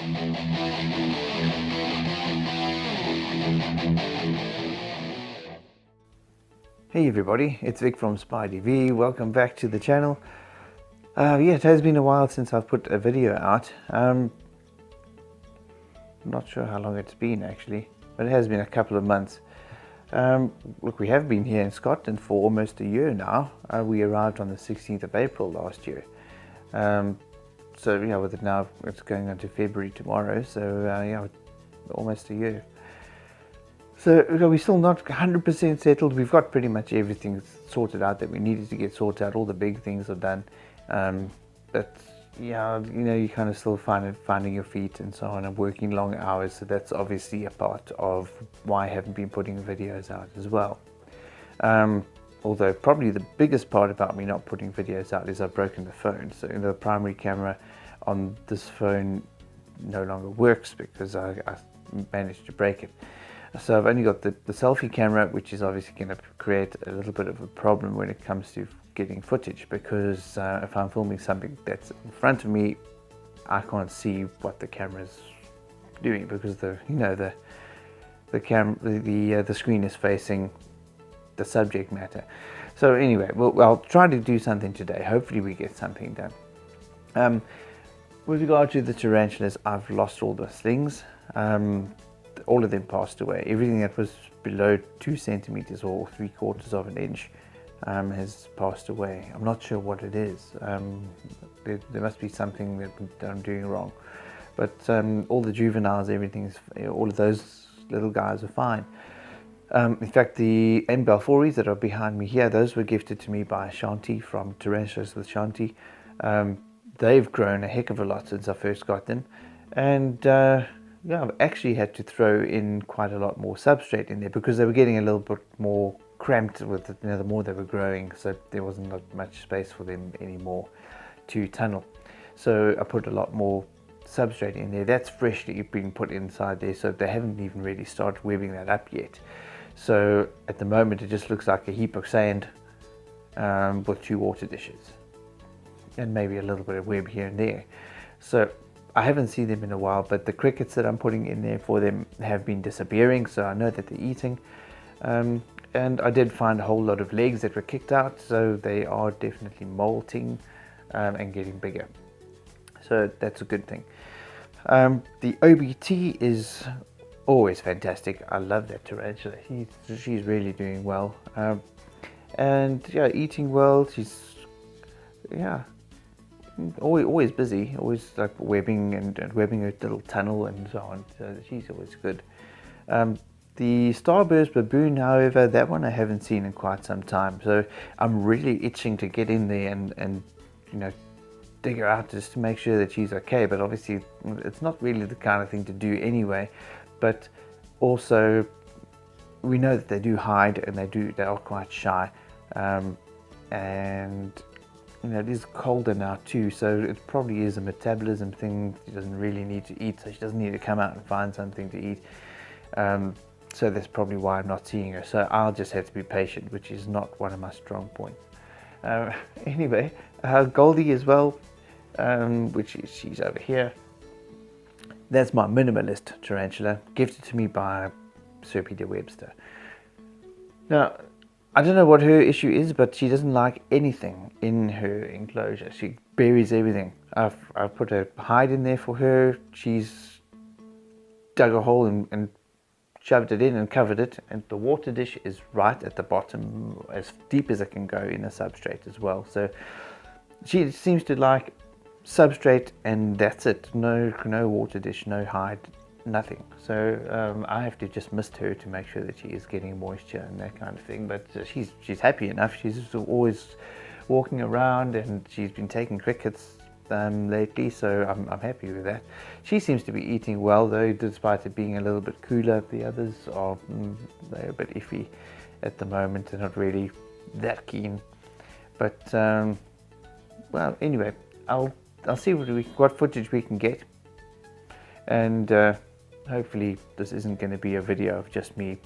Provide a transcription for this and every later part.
Hey everybody, it's Vic from SpyTV. Welcome back to the channel. Yeah, it has been a while since I've put a video out. I'm not sure how long it's been actually, but it has been a couple of months. Look, we have been here in Scotland for almost a year now. We arrived on the 16th of April last year. So yeah, with it now, it's going on to February tomorrow, so yeah, almost a year. So we're still not 100% settled. We've got pretty much everything sorted out that we needed to get sorted out. All the big things are done. But yeah, you know, you kind of still finding your feet and so on, and working long hours. So that's obviously a part of why I haven't been putting videos out as well. Although probably the biggest part about me not putting videos out is I've broken the phone. So the primary camera on this phone no longer works because I managed to break it. So I've only got the selfie camera, which is obviously going to create a little bit of a problem when it comes to getting footage, because if I'm filming something that's in front of me, I can't see what the camera's doing because the screen is facing the subject matter. So anyway, I'll try to do something today. Hopefully we get something done. With regard to the tarantulas, I've lost all the slings. All of them passed away. Everything that was below 2 centimeters or 3/4 of an inch has passed away. I'm not sure what it is. There must be something that I'm doing wrong. But all the juveniles, all of those little guys are fine. In fact, the M. Balfouris that are behind me here, those were gifted to me by Shanti from Tarantulas with Shanti. They've grown a heck of a lot since I first got them. And yeah, I've actually had to throw in quite a lot more substrate in there because they were getting a little bit more cramped with it, the more they were growing, so there wasn't much space for them anymore to tunnel. So I put a lot more substrate in there. That's freshly being put inside there, so they haven't even really started webbing that up yet. So at the moment it just looks like a heap of sand with 2 water dishes and maybe a little bit of web here and there. So I haven't seen them in a while, but the crickets that I'm putting in there for them have been disappearing, so I know that they're eating. And I did find a whole lot of legs that were kicked out, so they are definitely molting and getting bigger. So that's a good thing. The OBT is always fantastic. I love that tarantula. She's really doing well. And yeah, eating well. She's, yeah, always busy, always like webbing and webbing her little tunnel and so on, so she's always good. The starburst baboon, however, that one I haven't seen in quite some time, so I'm really itching to get in there and you know, dig her out just to make sure that she's okay. But obviously it's not really the kind of thing to do anyway, but also we know that they do hide and they are quite shy, and you know, it is colder now too, so it probably is a metabolism thing. She doesn't really need to eat, so she doesn't need to come out and find something to eat. So that's probably why I'm not seeing her. So I'll just have to be patient, which is not one of my strong points. Anyway, Goldie as well, she's over here. That's my minimalist tarantula, gifted to me by Sir Peter Webster. Now, I don't know what her issue is, but she doesn't like anything in her enclosure. She buries everything. I've put a hide in there for her. She's dug a hole and shoved it in and covered it. And the water dish is right at the bottom, as deep as it can go in the substrate as well. So she seems to like substrate, and that's it. No water dish, no hide, nothing. So I have to just mist her to make sure that she is getting moisture and that kind of thing. But she's happy enough. She's always walking around, and she's been taking crickets lately, so I'm happy with that. She seems to be eating well, though, despite it being a little bit cooler. The others are they're a bit iffy at the moment. They're not really that keen. But well, anyway, I'll see what footage we can get, and hopefully this isn't going to be a video of just me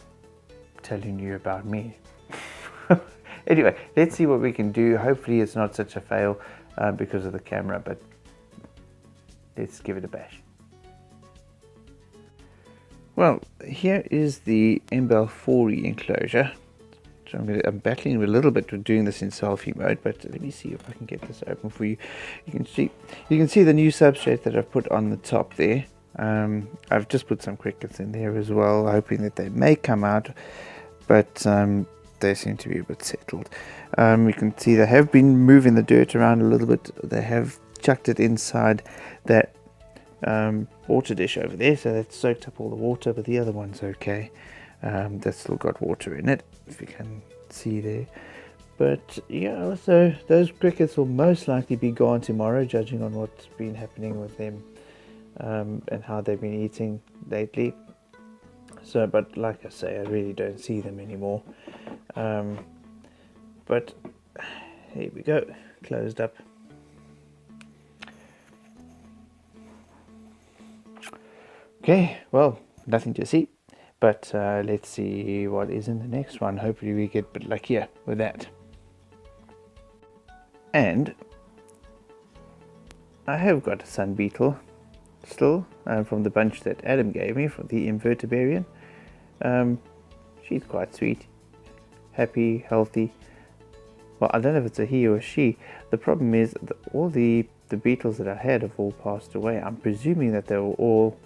telling you about me. Anyway, let's see what we can do. Hopefully it's not such a fail because of the camera, but let's give it a bash. Well, here is the MBL 4E enclosure. So I'm battling a little bit with doing this in selfie mode, but let me see if I can get this open for you. You can see the new substrate that I've put on the top there. I've just put some crickets in there as well, hoping that they may come out, but they seem to be a bit settled. You can see they have been moving the dirt around a little bit. They have chucked it inside that water dish over there, so that's soaked up all the water, but the other one's okay. That's still got water in it, if you can see there. But yeah, so those crickets will most likely be gone tomorrow, judging on what's been happening with them and how they've been eating lately. So, but like I say, I really don't see them anymore. But here we go, closed up. Okay, well, nothing to see. But let's see what is in the next one. Hopefully we get a bit luckier with that. And I have got a sun beetle still from the bunch that Adam gave me from the invertebrarian. She's quite sweet, happy, healthy. Well, I don't know if it's a he or a she. The problem is that all the beetles that I had have all passed away. I'm presuming that they were all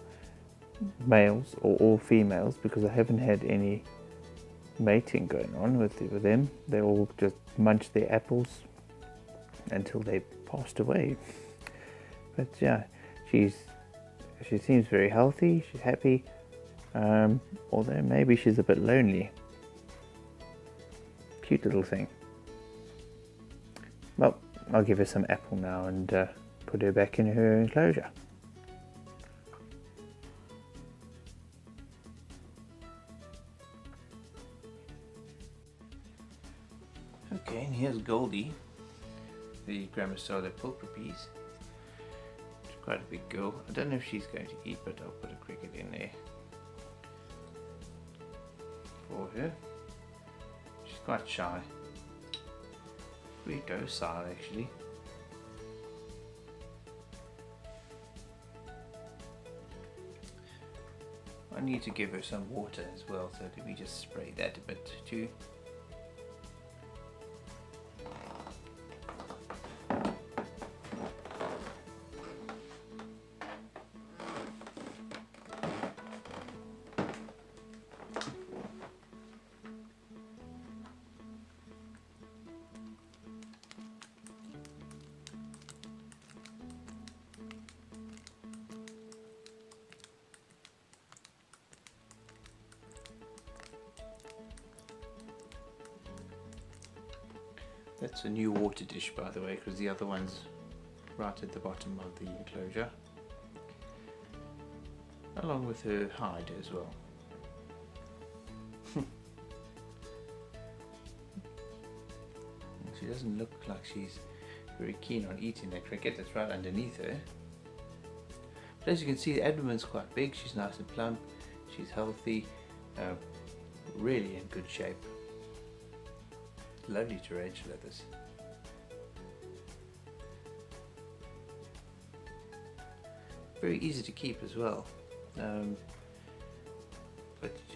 males or all females, because I haven't had any mating going on with them. They all just munched their apples until they passed away. But yeah, she seems very healthy, she's happy, although maybe she's a bit lonely. Cute little thing. Well, I'll give her some apple now and put her back in her enclosure. Okay, and here's Goldie, the Grammostola pulchripes. She's quite a big girl. I don't know if she's going to eat, but I'll put a cricket in there for her. She's quite shy. Pretty docile actually. I need to give her some water as well, so let me just spray that a bit too. That's a new water dish, by the way, because the other one's right at the bottom of the enclosure, along with her hide as well. She doesn't look like she's very keen on eating that cricket that's right underneath her. But as you can see, the abdomen's quite big, she's nice and plump, she's healthy, really in good shape. Lovely tarantula, this. Very easy to keep as well. But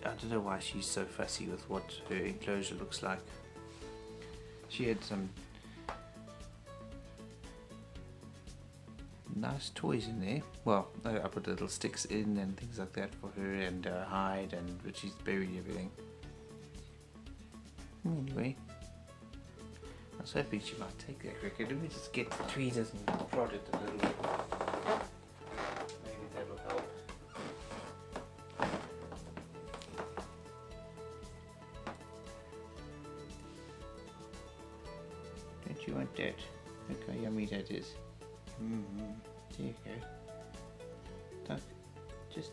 I don't know why she's so fussy with what her enclosure looks like. She had some nice toys in there. Well, I put little sticks in and things like that for her, and hide, but she's buried everything. Anyway, I was hoping she might take that cricket. Let me just get between us and prod it a little bit. Maybe that will help. Don't you want that? Look how yummy that is. There you go. Tuck, just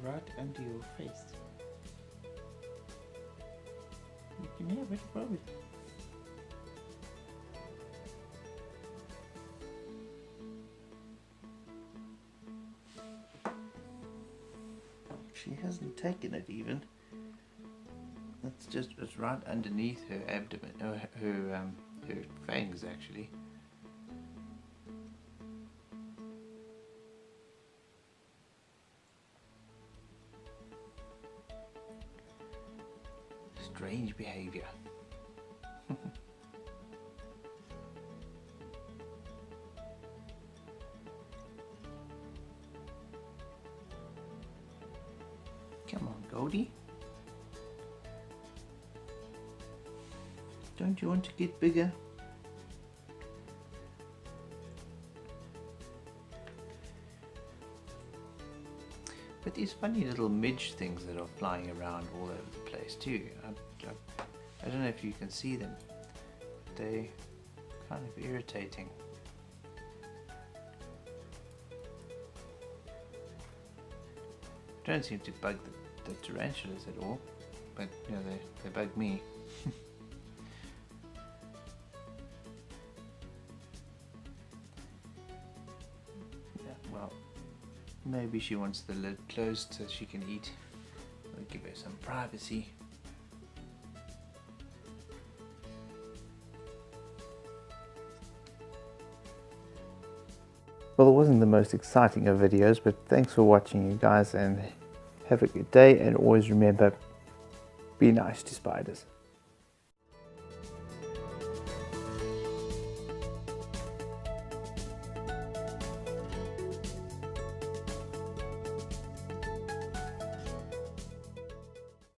right under your face. You can have it, probably. She hasn't taken it even. It's right underneath her abdomen, her fangs actually. strange behavior. Come on, Goldie. Don't you want to get bigger? But these funny little midge things that are flying around all over the place too. I don't know if you can see them. They're kind of irritating. Don't seem to bug the tarantulas at all, but you know, they bug me. Yeah, well, maybe she wants the lid closed so she can eat. I'll give her some privacy. Well, it wasn't the most exciting of videos, but thanks for watching, you guys, and have a good day, and always remember, be nice to spiders.